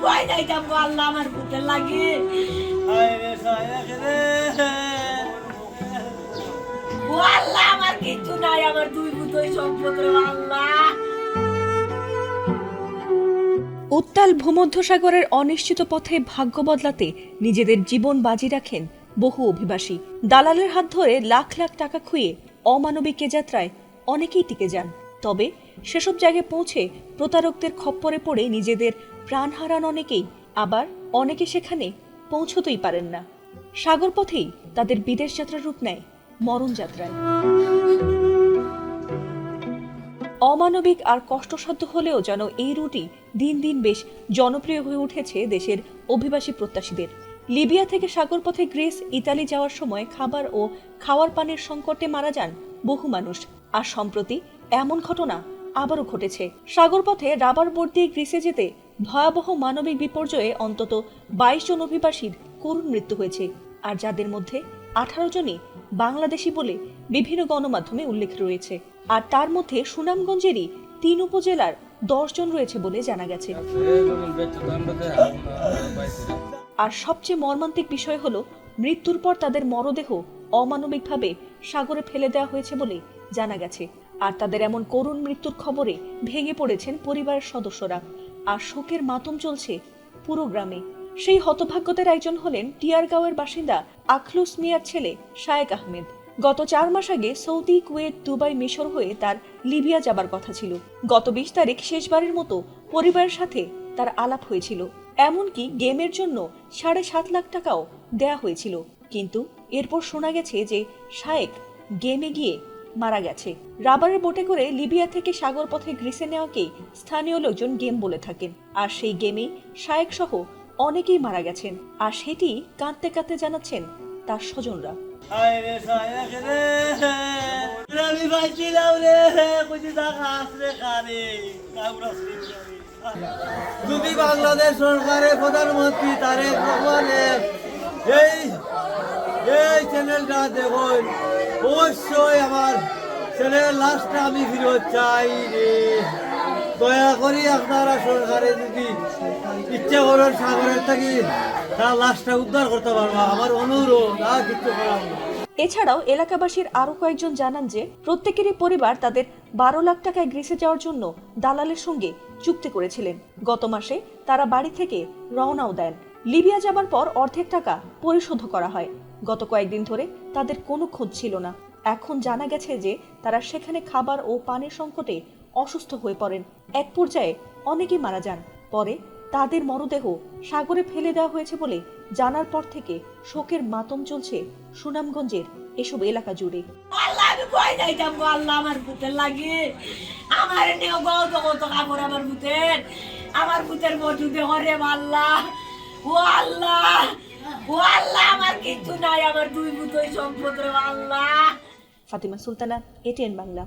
ভয় যাইতাম গো আল্লাহ আমার বুকের লাগি। ও আল্লাহ আমার কিচ্ছু নাই, আমার দুই পুতই সম্পদ রে আল্লাহ। উত্তাল ভূমধ্যসাগরের অনিশ্চিত পথে ভাগ্য বদলাতে নিজেদের জীবন বাজি রাখেন বহু অভিবাসী। দালালের হাত ধরে লাখ লাখ টাকা খুইয়ে অমানবিক এ যাত্রায় অনেকেই টিকে যান। তবে সেসব জায়গায় পৌঁছে প্রতারকদের খপ্পরে পড়ে নিজেদের প্রাণ হারান অনেকেই, আবার অনেকে সেখানে পৌঁছতেই পারেন না। সাগর পথেই তাদের বিদেশ যাত্রার রূপ নেয় মরণ যাত্রায়। অমানবিক আর কষ্টসাধ্য হলেও যেন এই রুটই দিন দিন বেশ জনপ্রিয় হয়ে উঠেছে দেশের অভিবাসী প্রত্যাশীদের। লিবিয়া থেকে সাগরপথে গ্রিস, ইতালি যাওয়ার সময় খাবার ও খাওয়ার পানির সংকটে মারা যান বহু মানুষ। আর সম্প্রতি এমন ঘটনা আবারও ঘটেছে। সাগরপথে রাবার বোট দিয়ে গ্রিসে যেতে ভয়াবহ মানবিক বিপর্যয়ে অন্তত 22 জন অভিবাসীর করুণ মৃত্যু হয়েছে, আর যাদের মধ্যে 18 জনই বাংলাদেশি বলে বিভিন্ন গণমাধ্যমে উল্লেখ রয়েছে। আর তার মধ্যে সুনামগঞ্জেরই 3 উপজেলার 10 জন রয়েছে বলে জানা গেছে। আর সবচেয়ে মর্মান্তিক বিষয় হলো, মৃত্যুর পর তাদের মরদেহ অমানবিকভাবে সাগরে ফেলে দেওয়া হয়েছে বলে জানা গেছে। আর তাদের এমন করুণ মৃত্যুর খবরে ভেঙে পড়েছেন পরিবারের সদস্যরা, আর শোকের মাতম চলছে পুরো গ্রামে। সেই হতভাগ্যদের একজন হলেন টিয়ারগাঁওয়ের বাসিন্দা আখলুস মিয়ার ছেলে শায়েক আহমেদ। গত 4 মাস আগে সৌদি, কুয়েত, দুবাই, মিশর হয়ে তার লিবিয়া যাবার কথা ছিল। গত 20 তারিখ শেষবারের মতো পরিবারের সাথে তার আলাপ হয়েছিল। এমনকি গেমের জন্য 7.5 লাখ টাকাও দেয়া হয়েছিল। কিন্তু এরপর শোনা গেছে যে শায়েক গেমে গিয়ে মারা গেছে। রাবারের বোটে করে লিবিয়া থেকে সাগর পথে গ্রিসে নেওয়াকেই স্থানীয় লোকজন গেম বলে থাকেন। আর সেই গেমেই শায়েক সহ অনেকেই মারা গেছেন। আর সেটি কাঁদতে কাঁদতে জানাচ্ছেন তার স্বজনরা। যদি বাংলাদেশ সরকারের প্রধানমন্ত্রী তারেক রহমানের এই চ্যানেলটা দেখুন, অবশ্যই আমার ছেলের লাশটা আমি ফিরত চাই রে। দয়া করি আপনারা সরকারে যদি ইচ্ছা করেন সাগরের থাকি তার লাশটা উদ্ধার করতে পারবো, আমার অনুরোধ, আর কিছু করার না। এছাড়াও এলাকাবাসীর আরো কয়েকজন জানান যে প্রত্যেকেরই পরিবার তাদের 12 লাখ টাকায় গ্রিসে যাওয়ার জন্য দালালের সঙ্গে চুক্তি করেছিলেন। গত মাসে তারা বাড়ি থেকে রওনাও দেন। লিবিয়া যাবার পর অর্ধেক টাকা পরিশোধ করা হয়। গত কয়েকদিন ধরে তাদের কোনো খোঁজ ছিল না। এখন জানা গেছে যে তারা সেখানে খাবার ও পানির সংকটে অসুস্থ হয়ে পড়েন। এক পর্যায়ে অনেকেই মারা যান। পরে তাদের মরদেহ সাগরে ফেলে দেওয়া হয়েছে বলে জানার পর থেকে শোকের মাতম চলছে সুনামগঞ্জের এসব এলাকা জুড়ে। আল্লাহ আমি ভয় যাইতাম গো আল্লাহ আমার বুকের লাগি। আমার নেও গো কত কাপড় আমার বুকের মজু দেহ রে আল্লাহ। ও আল্লাহ, ও আল্লাহ আমার কিচ্ছু নাই, আমার দুই পুতই সম্পদ রে আল্লাহ। ফাতিমা সুলতানা, এটিএন বাংলা।